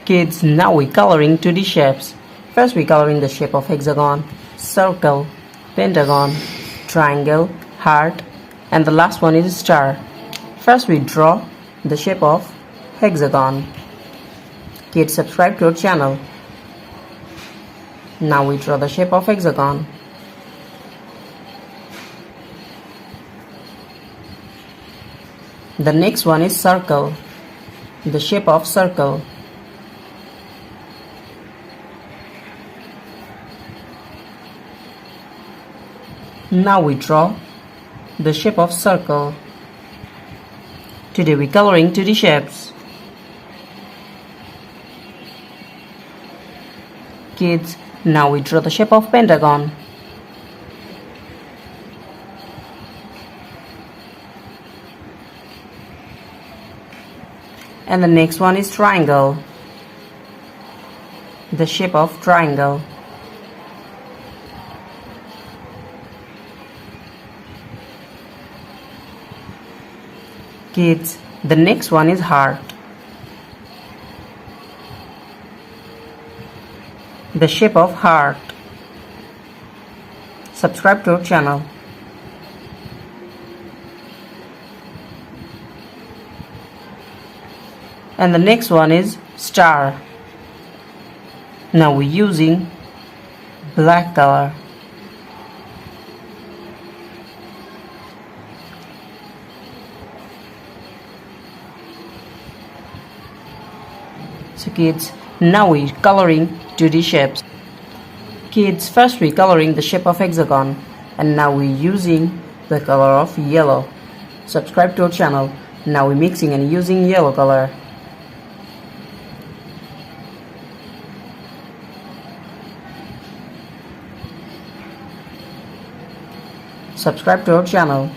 Kids, now we're coloring 2D shapes. First we're coloring the shape of hexagon, circle, pentagon, triangle, heart, and the last one is star. First we draw the shape of hexagon. Kids, subscribe to our channel. Now we draw the shape of hexagon. The next one is circle, the shape of circle. Now we draw the shape of circle. Today we're coloring 2D shapes. Kids, now we draw the shape of pentagon. And the next one is triangle, the shape of triangle. Kids, the next one is heart, the shape of heart. Subscribe to our channel. And the next one is star. Now we're using black color. So kids, now we're coloring 2D shapes. Kids, first we're coloring the shape of hexagon, and now we're using the color of yellow. Subscribe to our channel. Now we're mixing and using yellow color. Subscribe to our channel.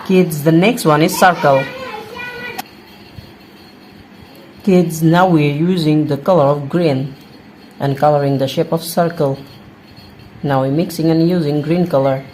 Kids, the next one is circle. Kids, now we are using the color of green and coloring the shape of circle. Now we're mixing and using green color.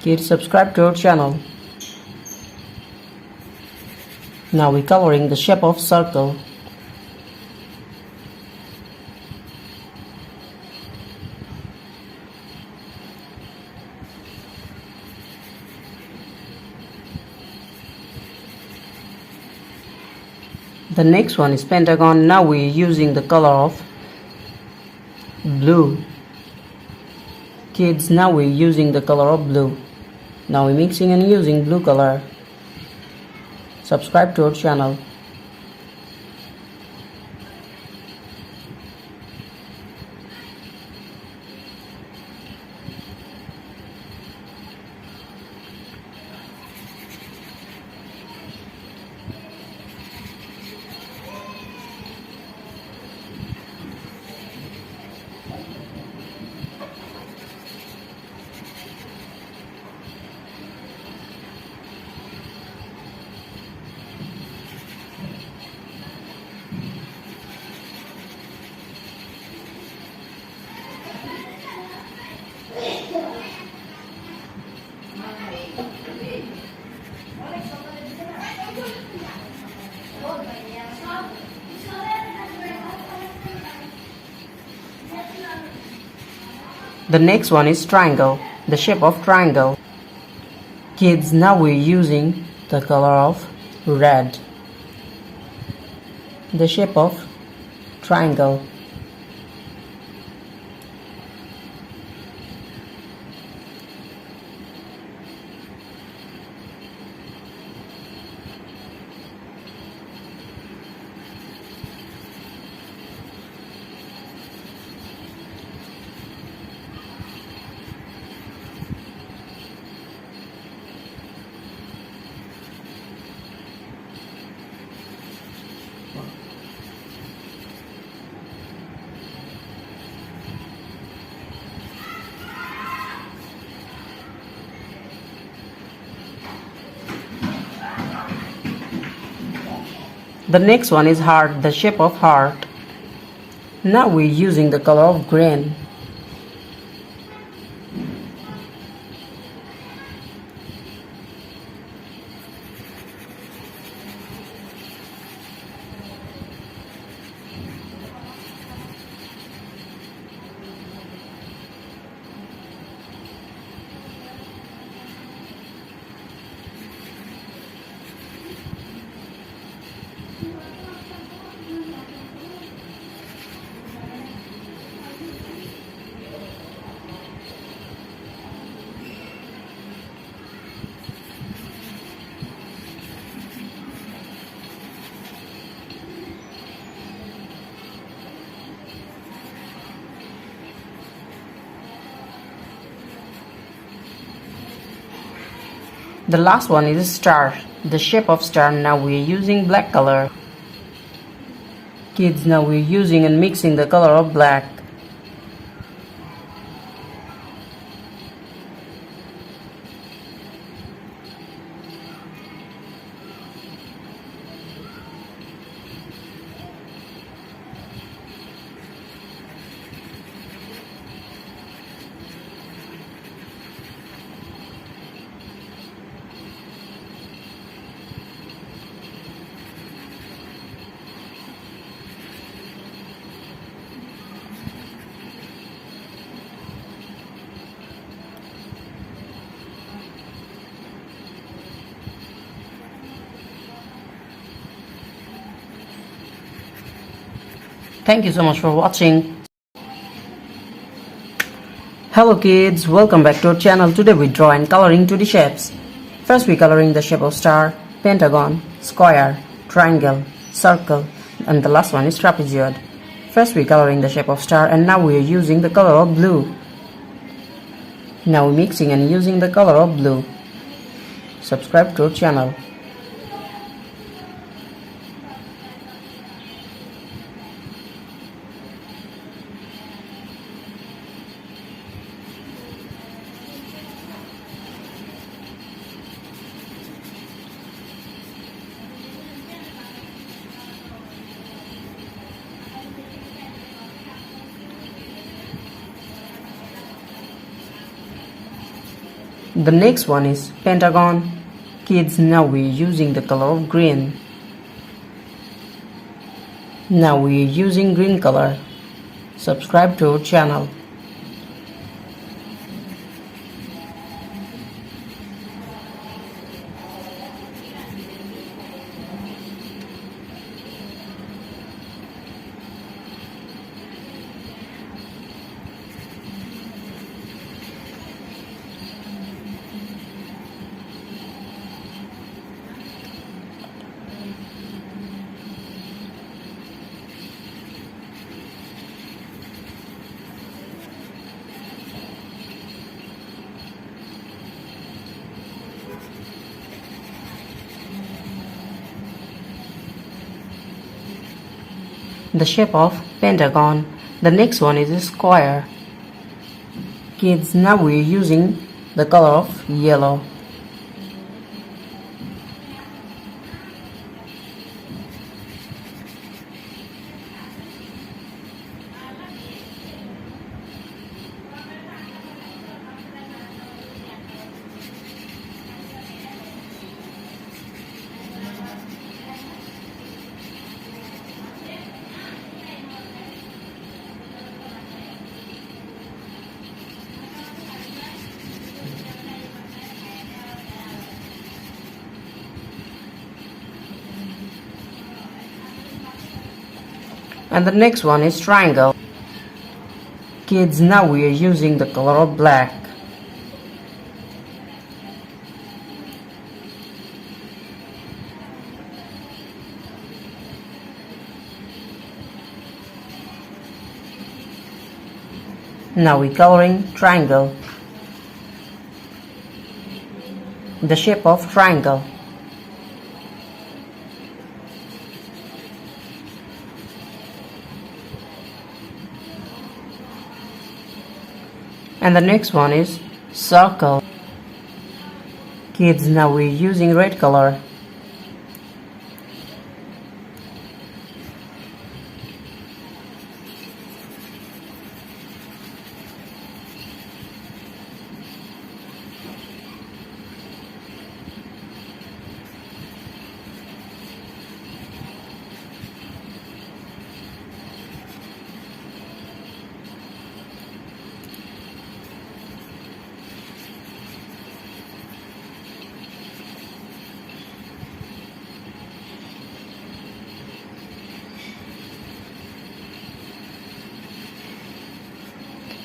Kids, subscribe to our channel. Now we're coloring the shape of circle. The next one is pentagon. Now we're using the color of blue. Kids, now we're using the color of blue. Now we're mixing and using blue color. Subscribe to our channel. The next one is triangle, the shape of triangle. Kids, now we're using the color of red, the shape of triangle. The next one is heart, the shape of heart. Now we're using the color of green. The last one is star, the shape of star. Now we're using black color. Kids, now we're using and mixing the color of black. Thank you so much for watching. Hello kids, welcome back to our channel. Today we draw and coloring 2D shapes. First we coloring the shape of star, pentagon, square, triangle, circle, and the last one is trapezoid. First we coloring the shape of star, and now we are using the color of blue. Now we're mixing and using the color of blue. Subscribe to our channel. The next one is pentagon. Kids, now we're using the color of green. Now we're using green color. Subscribe to our channel. The shape of pentagon. The next one is a square. Kids, now we're using the color of yellow. And the next one is triangle. Kids, now we are using the color of black. Now we're coloring triangle. The shape of triangle. And the next one is circle. Kids, now we're using red color.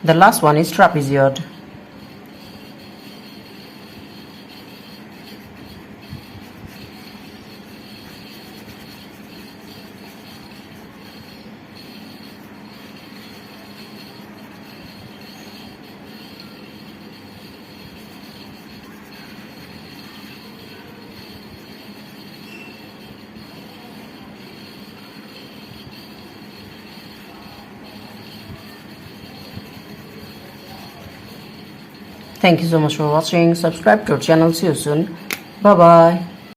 The last one is trapezoid. Thank you so much for watching. Subscribe to our channel. See you soon. Bye bye.